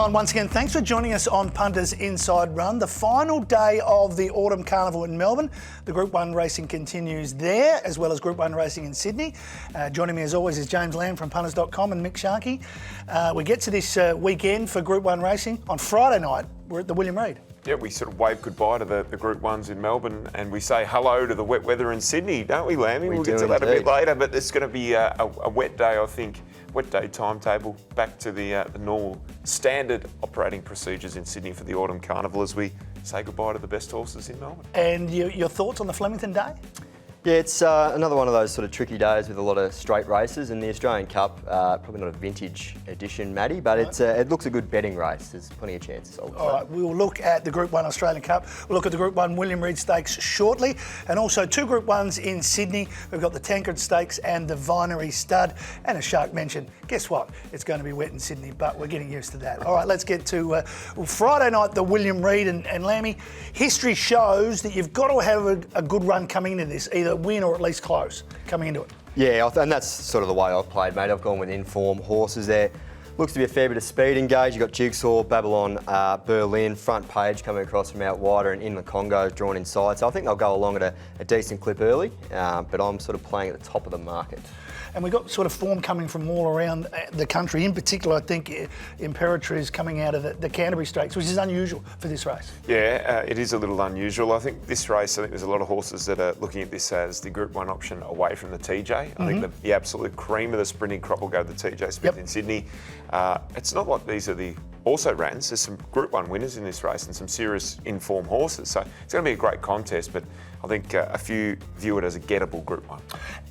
on once again. Thanks for joining us on Punters Inside Run, the final day of the Autumn Carnival in Melbourne. The Group 1 racing continues there, as well as Group 1 racing in Sydney. Joining me as always is James Lamb from Punters.com and Mick Sharkie. We get to this weekend for Group 1 racing. On Friday night, we're at the William Reid. Yeah, we sort of wave goodbye to the Group 1s in Melbourne and we say hello to the wet weather in Sydney, don't we, Lammy? We'll get to that a bit later, but it's going to be a wet day, I think. Wet day timetable, back to the normal standard operating procedures in Sydney for the Autumn Carnival as we say goodbye to the best horses in Melbourne. And your thoughts on the Flemington day? Yeah, it's another one of those sort of tricky days with a lot of straight races, and the Australian Cup, probably not a vintage edition, Matty, but it looks a good betting race. There's plenty of chances. All right, we will look at the Group 1 Australian Cup. We'll look at the Group 1 William Reid Stakes shortly, and also two Group 1s in Sydney. We've got the Tancred Stakes and the Vinery Stud. And as Shark mentioned, guess what? It's going to be wet in Sydney, but we're getting used to that. All right, let's get to Friday night, the William Reid and Lammy. History shows that you've got to have a good run coming into this, either win or at least close coming into it. Yeah, and that's sort of the way I've played, mate. I've gone with informed horses there. Looks to be a fair bit of speed engaged. You've got Jigsaw, Babylon, Berlin, front page coming across from out wider and in the Congo drawn inside. So I think they'll go along at a decent clip early, but I'm sort of playing at the top of the market. And we've got sort of form coming from all around the country. In particular, I think Imperatriz coming out of the Canterbury Stakes, which is unusual for this race. Yeah, it is a little unusual. I think this race, there's a lot of horses that are looking at this as the Group 1 option away from the TJ. I think the absolute cream of the sprinting crop will go to the TJ Smith in Sydney. It's not like these are the also-rans. There's some Group 1 winners in this race and some serious informed horses. So it's going to be a great contest, but I think a few view it as a gettable Group 1.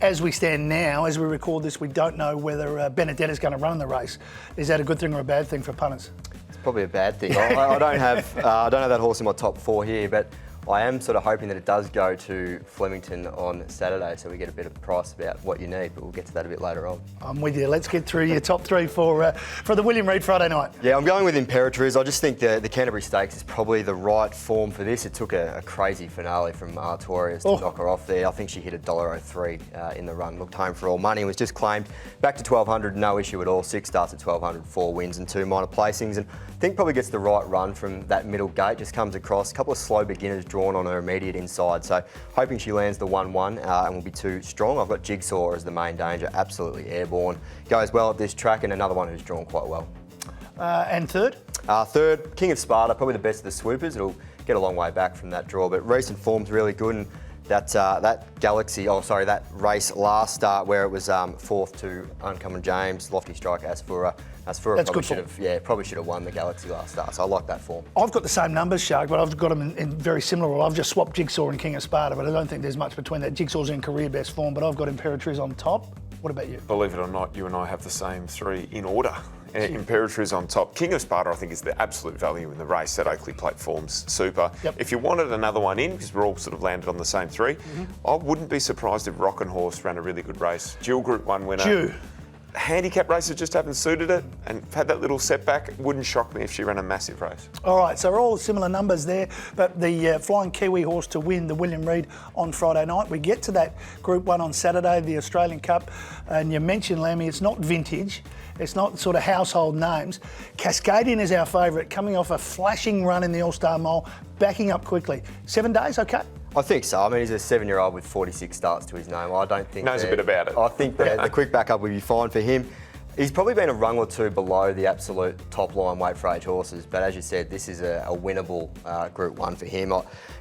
As we stand now, as we record this, we don't know whether Benedetta's going to run the race. Is that a good thing or a bad thing for punters? It's probably a bad thing. I don't have that horse in my top four here, but I am sort of hoping that it does go to Flemington on Saturday, so we get a bit of price about what you need, but we'll get to that a bit later on. I'm with you. Let's get through your top three for the William Reid Friday night. Yeah, I'm going with Imperatriz. I just think the Canterbury Stakes is probably the right form for this. It took a crazy finale from Artorias to knock her off there. I think she hit $1.03 in the run, looked home for all money, was just claimed back to 1,200, no issue at all. 6 starts at 1,200, 4 wins and 2 minor placings, and I think probably gets the right run from that middle gate, just comes across. A couple of slow beginners drawn on her immediate inside, so hoping she lands the 1-1 and will be too strong. I've got Jigsaw as the main danger, absolutely airborne, goes well at this track, and another one who's drawn quite well. And third? Third, King of Sparta, probably the best of the swoopers. It'll get a long way back from that draw, but recent form's really good, and that race last start where it was fourth to Uncommon James, Lofty Strike, Asfura probably should have won the Galaxy last start, so I like that form. I've got the same numbers, Shark, but I've got them in very similar order. I've just swapped Jigsaw and King of Sparta, but I don't think there's much between that. Jigsaw's in career best form, but I've got Imperatriz on top. What about you? Believe it or not, you and I have the same three in order. Imperatriz on top. King of Sparta, I think, is the absolute value in the race. That Oakley Plate form's super. Yep. If you wanted another one in, because we're all sort of landed on the same three, I wouldn't be surprised if Rock and Horse ran a really good race. Dual Group 1 winner. Handicap races just haven't suited it and had that little setback. It wouldn't shock me if she ran a massive race. All right, so we're all similar numbers there, but the Flying Kiwi horse to win the William Reid on Friday night. We get to that Group 1 on Saturday, the Australian Cup, and you mentioned, Lammy, it's not vintage. It's not sort of household names. Cascadian is our favourite, coming off a flashing run in the All-Star Mole, backing up quickly. 7 days, okay? I think so. I mean, he's a 7-year-old with 46 starts to his name. I don't think knows a bit about it. I think the quick backup would be fine for him. He's probably been a rung or two below the absolute top line weight for age horses, but as you said, this is a winnable Group 1 for him.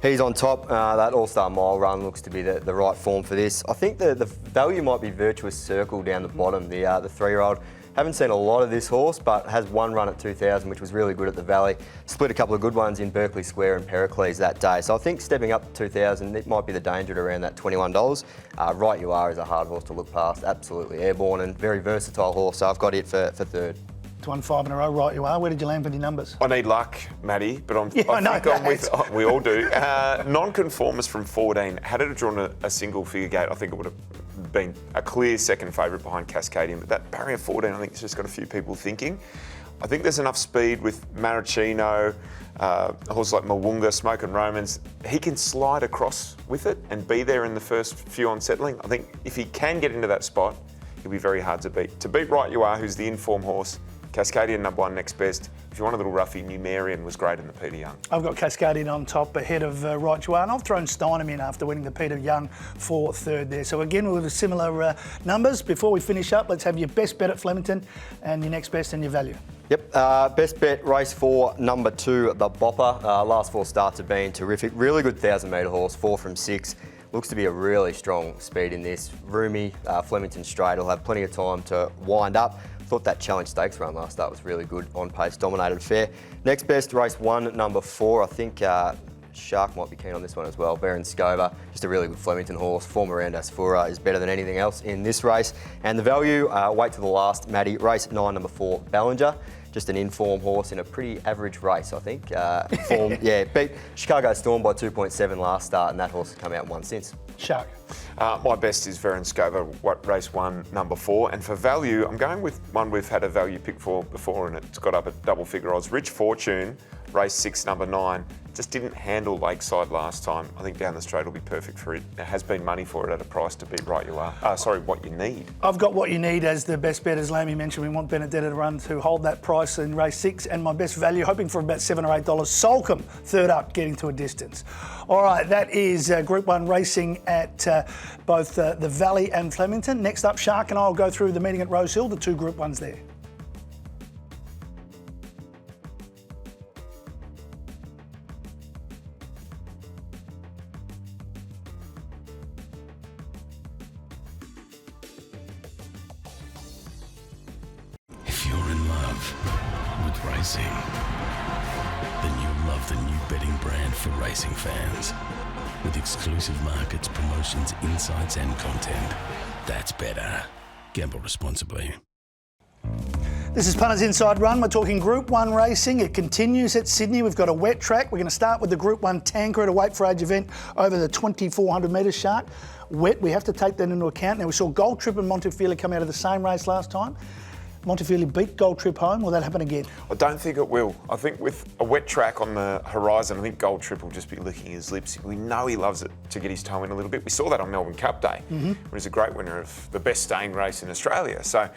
He's on top. That All-Star Mile run looks to be the right form for this. I think the value might be Virtuous Circle down the bottom, the 3-year-old. Haven't seen a lot of this horse, but has one run at 2,000, which was really good at the Valley. Split a couple of good ones in Berkeley Square and Pericles that day. So I think stepping up to 2,000, it might be the danger at around that $21. Right You Are is a hard horse to look past, absolutely airborne and very versatile horse. So I've got it for third. It's won 5 in a row, Right You Are. Where did you land with your numbers? I need luck, Matty, but I think I'm with. We all do. Non-conformist from 14. Had it drawn a single figure gate, I think it would have been a clear second favourite behind Cascadian. But that barrier 14, I think it's just got a few people thinking. I think there's enough speed with Maricino, a horse like Mwunga, Smoke and Romans. He can slide across with it and be there in the first few on settling. I think if he can get into that spot, he'll be very hard to beat. To beat Right You Are, who's the informed horse, Cascadian number 1 next best. If you want a little roughie, Numerian was great in the Peter Young. I've got Cascadian on top ahead of Right You Are, and I've thrown Steinem in after winning the Peter Young for third there. So again, with similar numbers. Before we finish up, let's have your best bet at Flemington and your next best and your value. Yep, best bet, race 4, number 2, the Bopper. Last 4 starts have been terrific. Really good 1,000-metre horse, 4 from 6. Looks to be a really strong speed in this. Roomy, Flemington straight, will have plenty of time to wind up. Thought that Challenge Stakes run last start was really good, on pace, dominated fair. Next best, race 1, number 4. I think Shark might be keen on this one as well. Baron Scova, just a really good Flemington horse. Former around Asfoora is better than anything else in this race. And the value, wait till the last, Maddie. Race 9, number 4, Ballinger. Just an in-form horse in a pretty average race, I think. Beat Chicago Storm by 2.7 last start, and that horse has come out and won since. Shark. My best is Baron Scova, race 1, number 4. And for value, I'm going with one we've had a value pick for before, and it's got up at double figure odds. Rich Fortune, race 6, number 9. Just didn't handle Lakeside last time. I think down the straight will be perfect for it. There has been money for it at a price to beat Right You Are. What you need. I've got What You Need as the best bet, as Lamey mentioned. We want Benedetta to run to hold that price in race 6, and my best value, hoping for about $7 or $8. Solcombe, third up, getting to a distance. All right, that is Group 1 racing at both the Valley and Flemington. Next up, Shark and I will go through the meeting at Rosehill, the 2 Group 1s there. Racing, then you'll love the new betting brand for racing fans. With exclusive markets, promotions, insights and content. That's better. Gamble responsibly. This is Punters Inside Run. We're talking Group 1 racing. It continues at Sydney. We've got a wet track. We're going to start with the Group 1 Tancred, a weight for age event over the 2,400 metres, Shark. Wet, we have to take that into account. Now, we saw Gold Trip and Montefiore come out of the same race last time. Montefiore beat Gold Trip home. Will that happen again? I don't think it will. I think with a wet track on the horizon, I think Gold Trip will just be licking his lips. We know he loves it to get his toe in a little bit. We saw that on Melbourne Cup Day. He was a great winner of the best staying race in Australia. So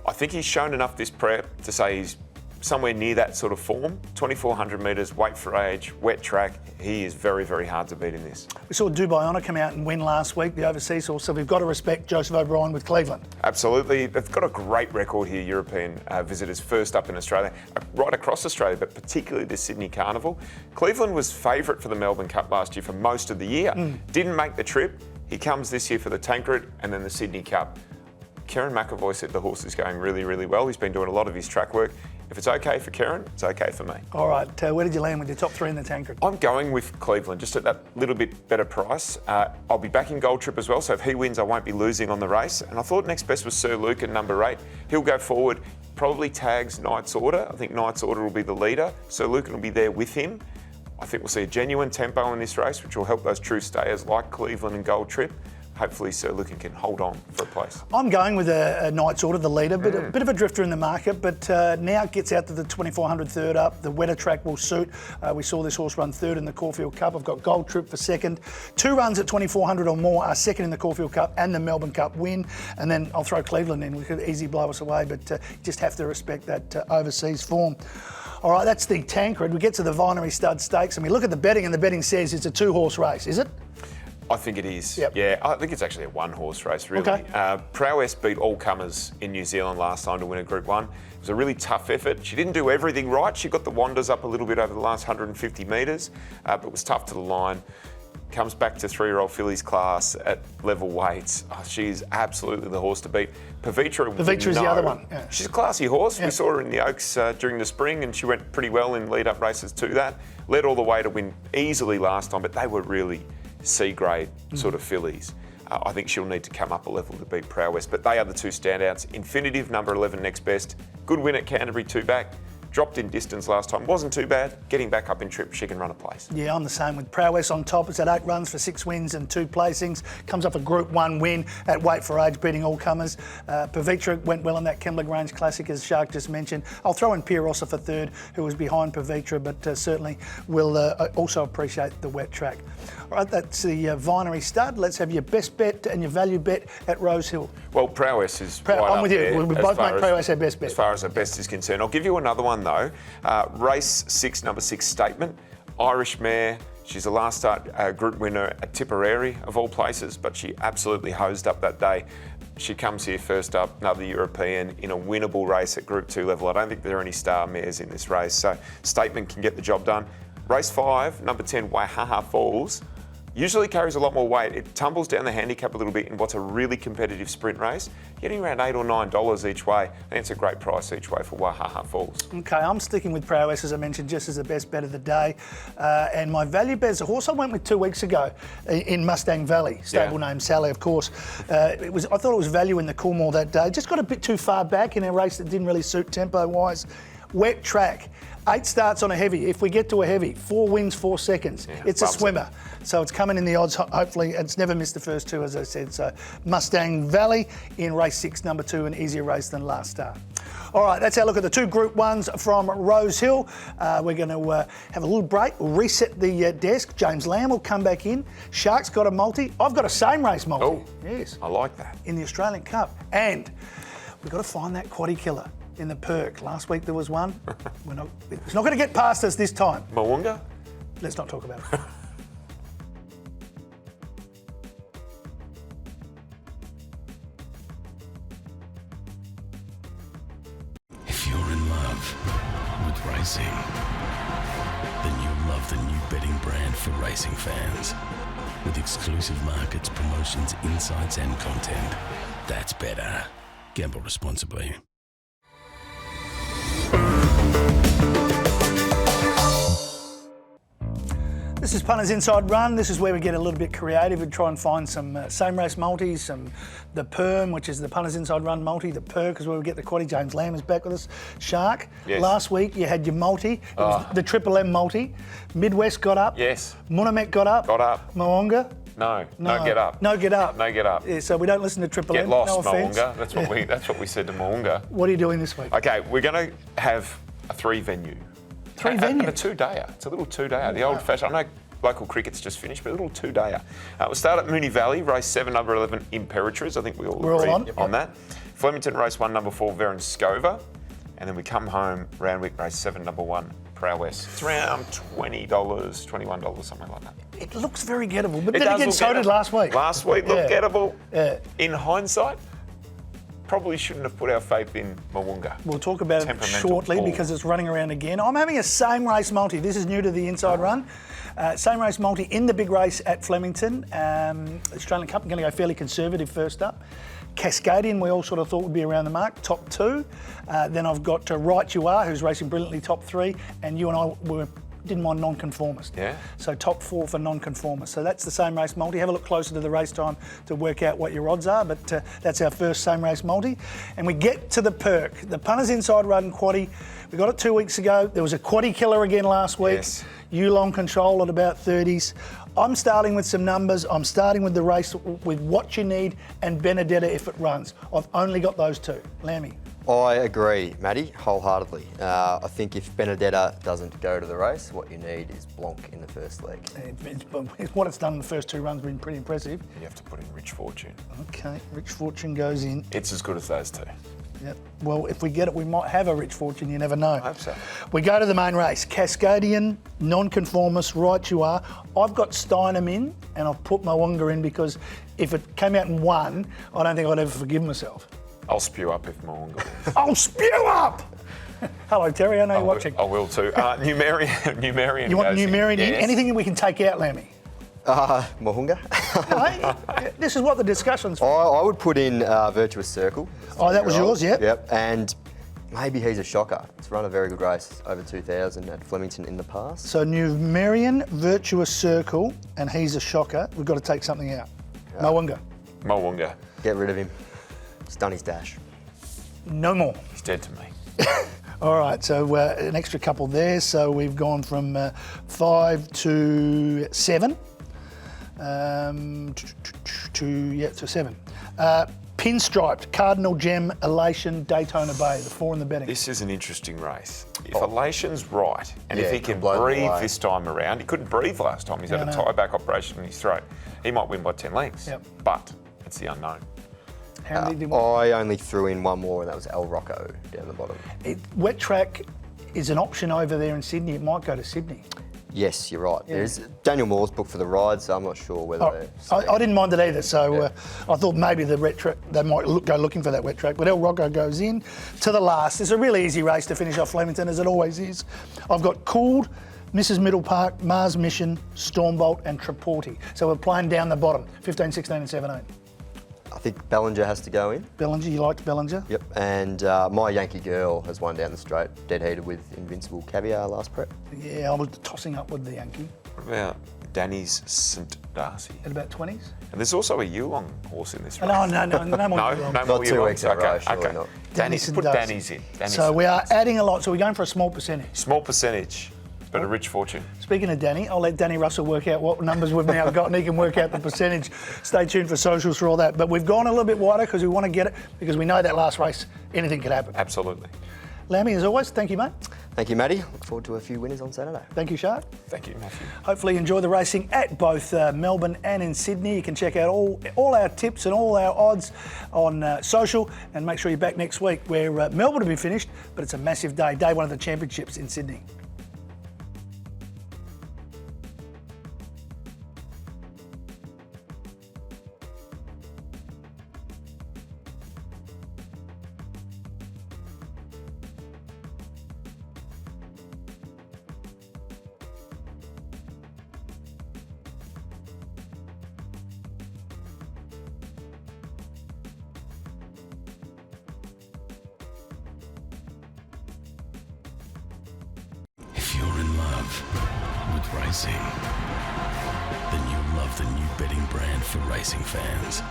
I think he's shown enough this prep to say he's somewhere near that sort of form. 2,400 metres, weight for age, wet track. He is very, very hard to beat in this. We saw Dubai Honour come out and win last week, the overseas horse, so we've got to respect Joseph O'Brien with Cleveland. Absolutely. They've got a great record here, European visitors, first up in Australia, right across Australia, but particularly the Sydney Carnival. Cleveland was favourite for the Melbourne Cup last year for most of the year. Didn't make the trip. He comes this year for the Tancred and then the Sydney Cup. Kieran McAvoy said the horse is going really, really well. He's been doing a lot of his track work. If it's okay for Kieran, it's okay for me. All right, where did you land with your top 3 in the Tancred? I'm going with Cleveland, just at that little bit better price. I'll be backing Gold Trip as well, so if he wins, I won't be losing on the race. And I thought next best was Sir Luke at number 8. He'll go forward, probably tags Knight's Order. I think Knight's Order will be the leader. Sir Luke will be there with him. I think we'll see a genuine tempo in this race, which will help those true stayers like Cleveland and Gold Trip. Hopefully Sir Lucan can hold on for a place. I'm going with a Knight's Order, the leader, but a bit of a drifter in the market, but now it gets out to the 2,400 third up. The wetter track will suit. We saw this horse run third in the Caulfield Cup. I've got Gold Trip for second. 2 runs at 2,400 or more are second in the Caulfield Cup and the Melbourne Cup win. And then I'll throw Cleveland in. We could easily blow us away, but you just have to respect that overseas form. All right, that's the Tancred. We get to the Vinery Stud Stakes and we look at the betting, and the betting says it's a 2-horse race, is it? I think it is. Yep. Yeah, I think it's actually a 1-horse race, really. Okay. Prowess beat all comers in New Zealand last time to win a Group 1. It was a really tough effort. She didn't do everything right. She got the wanders up a little bit over the last 150 metres, but was tough to the line. Comes back to 3-year-old fillies class at level weights. Oh, she's absolutely the horse to beat. Pavitra's the other one. Yeah. She's a classy horse. Yeah. We saw her in the Oaks during the spring, and she went pretty well in lead-up races to that. Led all the way to win easily last time, but they were really C-grade sort of fillies. I think she'll need to come up a level to beat Prowess, but they are the 2 standouts. Infinitive, number 11, next best. Good win at Canterbury, 2 back. dropped in distance last time, wasn't too bad. Getting back up in trip, she can run a place. Yeah, I'm the same with Prowess on top. It's at 8 runs for 6 wins and 2 placings. Comes off a Group 1 win at weight for age, beating all comers. Pavitra went well in that Campbell Grange Classic, as Shark just mentioned. I'll throw in Pierosa for third, who was behind Pavitra, but certainly will also appreciate the wet track. All right, that's the Vinery Stud. Let's have your best bet and your value bet at Rosehill. Well, Prowess is right I'm up with you. there We as both far make as- Prowess our best bet. As far as our best is concerned. I'll give you another one though. Race 6, number 6, Statement. Irish mare. She's a last start group winner at Tipperary, of all places, but she absolutely hosed up that day. She comes here first up, another European, in a winnable race at Group 2 level. I don't think there are any star mares in this race, so Statement can get the job done. Race 5, number 10, Waihaha Falls. Usually carries a lot more weight. It tumbles down the handicap a little bit in what's a really competitive sprint race. Getting around $8 or $9 each way. I think it's a great price each way for Waihaha Falls. Okay, I'm sticking with Prowess, as I mentioned, just as the best bet of the day. And my value bet is a horse I went with 2 weeks ago in Mustang Valley, stable name Sally, of course. I thought it was value in the Coolmore that day. Just got a bit too far back in a race that didn't really suit tempo-wise. Wet track. 8 starts on a heavy. If we get to a heavy, 4 wins, 4 seconds. Yeah, it's a bumps swimmer. So it's coming in the odds, hopefully. It's never missed the first 2, as I said. So Mustang Valley in race 6, number 2, an easier race than last start. All right, that's our look at the 2 Group 1s from Rosehill. We're going to have a little break. We'll reset the desk. James Lamb will come back in. Shark's got a multi. I've got a same race multi. Oh, yes. I like that. In the Australian Cup. And we've got to find that quaddy killer in the perk. Last week there was one. It's not going to get past us this time. Mo'unga? Let's not talk about it. If you're in love with racing, then you'll love the new betting brand for racing fans. With exclusive markets, promotions, insights, and content. That's better. Gamble responsibly. This is Punters Inside Run. This is where we get a little bit creative and try and find some same race multis, some the Perm, which is the Punters Inside Run multi. The Perk is where we get the quaddy. James Lamb is back with us. Shark, yes. Last week you had your multi. It was the Triple M multi. Midwest got up. Yes. Munamek got up. Got up. Mo'unga. No, get up. No get up. No get up. Yeah, so we don't listen to Triple Get M. lost, no offence. Mo'unga. That's what we said to Mo'unga. What are you doing this week? Okay, we're going to have a 3-venue. 3 venues? And a 2-dayer. It's a little 2-dayer. The old-fashioned. I know local cricket's just finished, but a little 2-dayer. We'll start at Moonee Valley, race 7, number 11, Imperatriz. I think we're all on that. Flemington, race 1, number 4, Verenskova. And then we come home, Randwick, race 7, number 1, Prowess. It's around $20, $21, something like that. It looks very gettable, but It then does again, look so did gettable. last week. Last week looked Yeah. gettable. Yeah. In hindsight, probably shouldn't have put our faith in Mo'unga. We'll talk about it Temperamental shortly ball. because it's running around again. I'm having a same race multi. This is new to the Inside Run. Same race multi in the big race at Flemington. Australian Cup, I'm going to go fairly conservative first up. Cascadian, we all sort of thought would be around the mark, top 2. Then I've got Right You Are, who's racing brilliantly, top 3. And you and I didn't mind non-conformist. Yeah. So top 4 for non-conformist. So that's the same race multi. Have a look closer to the race time to work out what your odds are, but that's our first same race multi. And we get to the perk, the Punters Inside Run quaddy. We got it 2 weeks ago. There was a quaddy killer again last week. Yes. You long control at about 30s. I'm starting with some numbers. I'm starting with the race with What You Need and Benedetta if it runs. I've only got those 2. Lammy. I agree, Matty, wholeheartedly. I think if Benedetta doesn't go to the race, what you need is Blanc in the first leg. What it's done in the first 2 runs has been pretty impressive. You have to put in Rich Fortune. Okay, Rich Fortune goes in. It's as good as those 2. Yep. Well, if we get it, we might have a Rich Fortune. You never know. I hope so. We go to the main race. Cascadian, non-conformist, Right You Are. I've got Steinem in, and I've put Mo'unga in because if it came out and won, I don't think I'd ever forgive myself. I'll spew up if Mo'unga wins. I'll spew up! Hello, Terry. I know you're watching. I will too. Numerian. You want goes in. Numerian in? Yes. Anything that we can take out, Lammy? Mo'unga? No, this is what the discussion's for. I would put in Virtuous Circle. Oh, that was yours, yep. Yep, and maybe he's a shocker. It's run a very good race, over 2,000 at Flemington in the past. So Numerian, Virtuous Circle, and he's a shocker. We've got to take something out. Mo'unga. Mo'unga. Get rid of him. He's done his dash. No more. He's dead to me. All right, so an extra couple there. So we've gone from 5 to 7. To 7. Pinstriped, Cardinal Gem, Elation, Daytona Bay, the 4 in the betting. This is an interesting race. If Elation's right, and if he can blow them breathe away. this time around, he couldn't breathe last time. He's had a tie-back operation in his throat. He might win by 10 lengths, but it's the unknown. How many did you want? I only threw in one more, and that was El Rocco down the bottom. Wet track is an option over there in Sydney. It might go to Sydney. Yes, you're right. There's Daniel Moore's booked for the ride, so I'm not sure whether I didn't mind it either, so I thought maybe the wet track, they might go looking for that wet track, but El Rocco goes in to the last. It's a really easy race to finish off Flemington, as it always is. I've got Cooled, Mrs. Middle Park, Mars Mission, Stormbolt and Traporti. So we're playing down the bottom, 15, 16 and 17. I think Bellinger has to go in. Bellinger, you liked Bellinger? Yep, and My Yankee Girl has won down the straight, dead heated with Invincible Caviar last prep. Yeah, I was tossing up with the Yankee. What about Danny's St. Darcy? At about 20s? And there's also a Yulong horse in this race. No more. No more Not 2 Yulongs. weeks in a row, surely not. Danny's, put Danny's in. So we are adding a lot, so we're going for a small percentage. Small percentage, but a rich fortune. Speaking of Danny, I'll let Danny Russell work out what numbers we've now got and he can work out the percentage. Stay tuned for socials for all that. But we've gone a little bit wider because we want to get it, because we know that last race, anything could happen. Absolutely. Lammy, as always, thank you, mate. Thank you, Matty. Look forward to a few winners on Saturday. Thank you, Shark. Thank you, Matthew. Hopefully enjoy the racing at both Melbourne and in Sydney. You can check out all our tips and all our odds on social, and make sure you're back next week where Melbourne will be finished, but it's a massive day, day 1 of the championships in Sydney. If you're in love with racing, then you'll love the new betting brand for racing fans.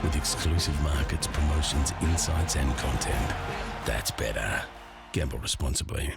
With exclusive markets, promotions, insights and content. That's better. Gamble responsibly.